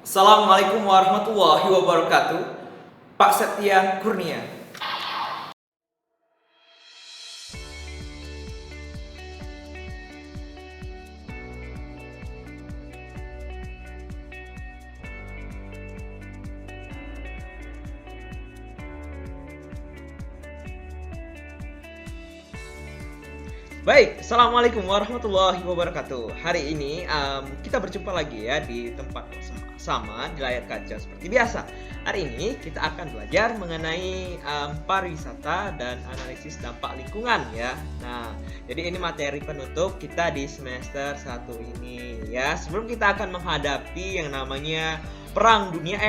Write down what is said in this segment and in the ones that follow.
Assalamualaikum warahmatullahi wabarakatuh. Pak Septian Kurnia. Baik, Assalamualaikum warahmatullahi wabarakatuh. Hari ini kita berjumpa lagi ya di tempat sama di layar kaca seperti biasa. Hari ini kita akan belajar mengenai pariwisata dan analisis dampak lingkungan ya. Nah, jadi ini materi penutup kita di semester 1 ini ya. Sebelum kita akan menghadapi yang namanya perang dunia,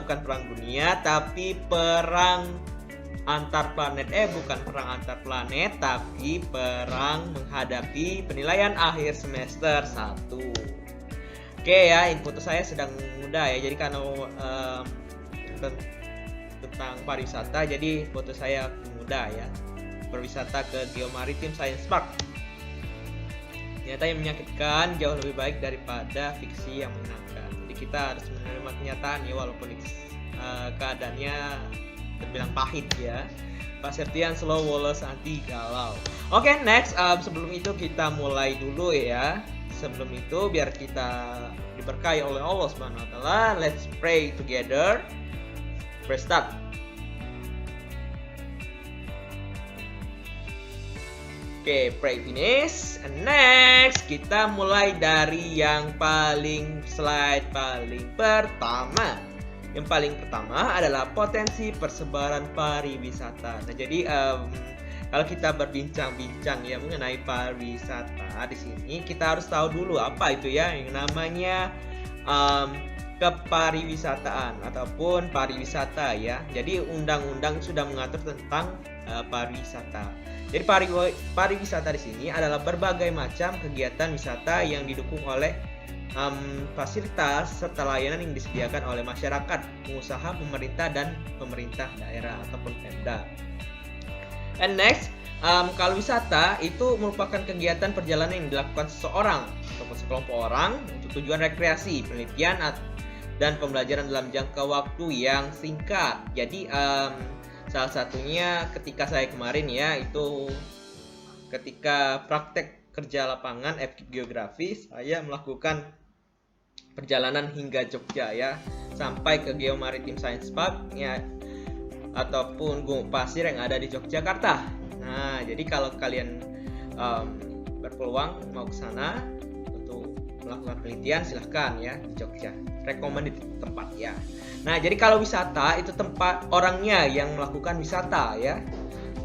bukan perang dunia tapi perang antar planet, bukan perang antar planet tapi perang menghadapi penilaian akhir semester 1. Oke ya, input saya sedang mudah ya, jadi karena tentang pariwisata jadi foto saya mudah ya, berwisata ke Geomaritim Science Park. Ternyata yang menyakitkan jauh lebih baik daripada fiksi yang menyenangkan, jadi kita harus menerima kenyataan ya, walaupun keadaannya terbilang pahit ya. Pak Septian slow, woles, anti galau. Oke, next. Sebelum itu kita mulai dulu ya. Sebelum itu biar kita diberkahi oleh Allah Subhanahu wa taala, let's pray together. Press start. Oke, pray finish. And next, kita mulai dari yang slide paling pertama. Yang paling pertama adalah potensi persebaran pariwisata. Nah, jadi kalau kita berbincang-bincang ya mengenai pariwisata di sini, kita harus tahu dulu apa itu ya yang namanya kepariwisataan ataupun pariwisata ya. Jadi undang-undang sudah mengatur tentang pariwisata. Jadi pariwisata di sini adalah berbagai macam kegiatan wisata yang didukung oleh fasilitas serta layanan yang disediakan oleh masyarakat, pengusaha, pemerintah, dan pemerintah daerah ataupun Pemda. And next, kalau wisata itu merupakan kegiatan perjalanan yang dilakukan seseorang ataupun sekelompok orang untuk tujuan rekreasi, penelitian, dan pembelajaran dalam jangka waktu yang singkat. Jadi salah satunya ketika saya kemarin ya, itu ketika praktek kerja lapangan FKIP Geografi, saya melakukan perjalanan hingga Jogja ya, sampai ke Geomaritim Science Park ya, ataupun Gumuk Pasir yang ada di Yogyakarta. Nah, jadi kalau kalian berpeluang mau ke sana untuk melakukan penelitian, silahkan ya di Jogja. Recommended tempat ya. Nah, jadi kalau wisata itu tempat orangnya yang melakukan wisata ya.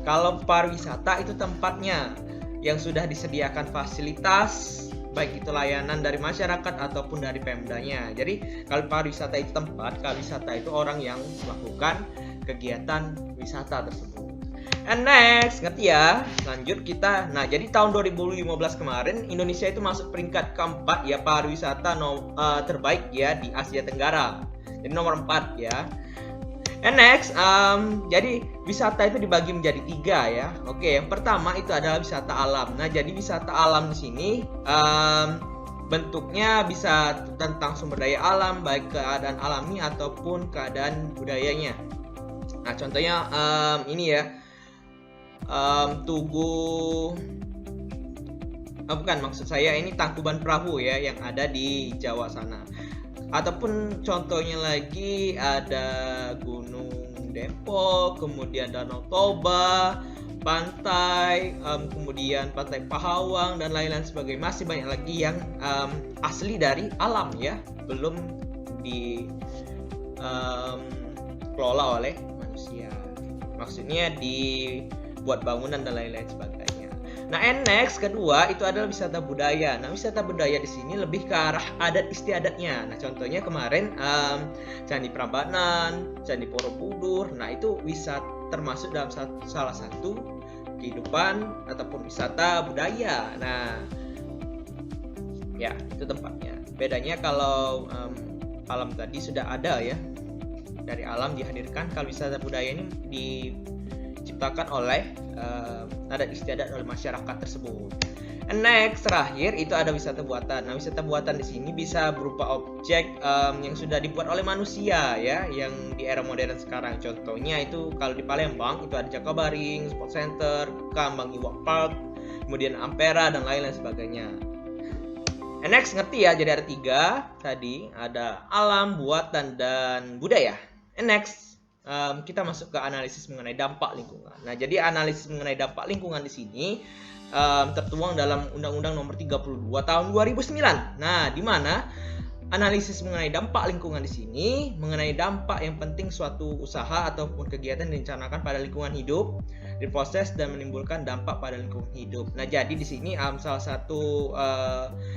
Kalau pariwisata itu tempatnya yang sudah disediakan fasilitas, baik itu layanan dari masyarakat ataupun dari Pemdanya. Jadi kalau pariwisata itu tempat, kalau wisata itu orang yang melakukan kegiatan wisata tersebut. And next, ngerti ya? Lanjut kita. Nah, jadi tahun 2015 kemarin Indonesia itu masuk peringkat keempat ya pariwisata terbaik ya di Asia Tenggara. Jadi nomor 4 ya. And next, jadi wisata itu dibagi menjadi 3 ya. Oke, yang pertama itu adalah wisata alam. Nah, jadi wisata alam di sini bentuknya bisa tentang sumber daya alam, baik keadaan alami ataupun keadaan budayanya. Nah, contohnya ini ya, maksud saya ini Tangkuban Perahu ya yang ada di Jawa sana. Ataupun contohnya lagi ada Gunung Depok, kemudian Danau Toba, pantai, kemudian Pantai Pahawang dan lain-lain sebagainya. Masih banyak lagi yang asli dari alam ya, belum dikelola oleh manusia. Maksudnya dibuat bangunan dan lain-lain sebagainya. Nah, and next kedua itu adalah wisata budaya. Nah, wisata budaya di sini lebih ke arah adat istiadatnya. Nah, contohnya kemarin Candi Prambanan, Candi Borobudur. Nah, itu wisata termasuk dalam salah satu kehidupan ataupun wisata budaya. Nah, ya itu tempatnya. Bedanya kalau alam tadi sudah ada ya, dari alam dihadirkan. Kalau wisata budaya ini diciptakan oleh adat istiadat oleh masyarakat tersebut. And next, terakhir itu ada wisata buatan. Nah, wisata buatan di sini bisa berupa objek yang sudah dibuat oleh manusia ya, yang di era modern sekarang. Contohnya itu kalau di Palembang itu ada Jakabaring, Sport Center, Kambang Iwak Park, kemudian Ampera dan lain-lain sebagainya. And next, ngerti ya? Jadi ada 3 tadi, ada alam, buatan, dan budaya. And next, kita masuk ke analisis mengenai dampak lingkungan. Nah, jadi analisis mengenai dampak lingkungan di sini tertuang dalam Undang-Undang Nomor 32 Tahun 2009. Nah, di mana analisis mengenai dampak lingkungan di sini mengenai dampak yang penting suatu usaha ataupun kegiatan direncanakan pada lingkungan hidup, diproses dan menimbulkan dampak pada lingkungan hidup. Nah, jadi di sini salah satu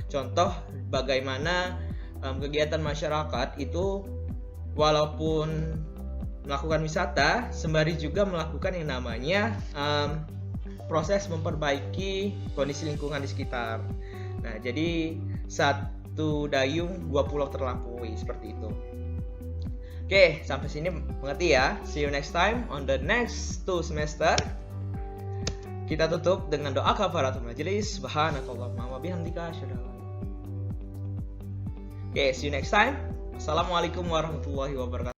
contoh bagaimana kegiatan masyarakat itu walaupun melakukan wisata sembari juga melakukan yang namanya proses memperbaiki kondisi lingkungan di sekitar. Nah, jadi satu dayung 2 pulau terlampaui, seperti itu. Oke, sampai sini mengerti ya. See you next time on the next 2 semester. Kita tutup dengan doa kafaratul majelis. Subhanakallahumma wa bihamdika asyhadu an la ilaha illa anta. Oke, see you next time. Assalamualaikum warahmatullahi wabarakatuh.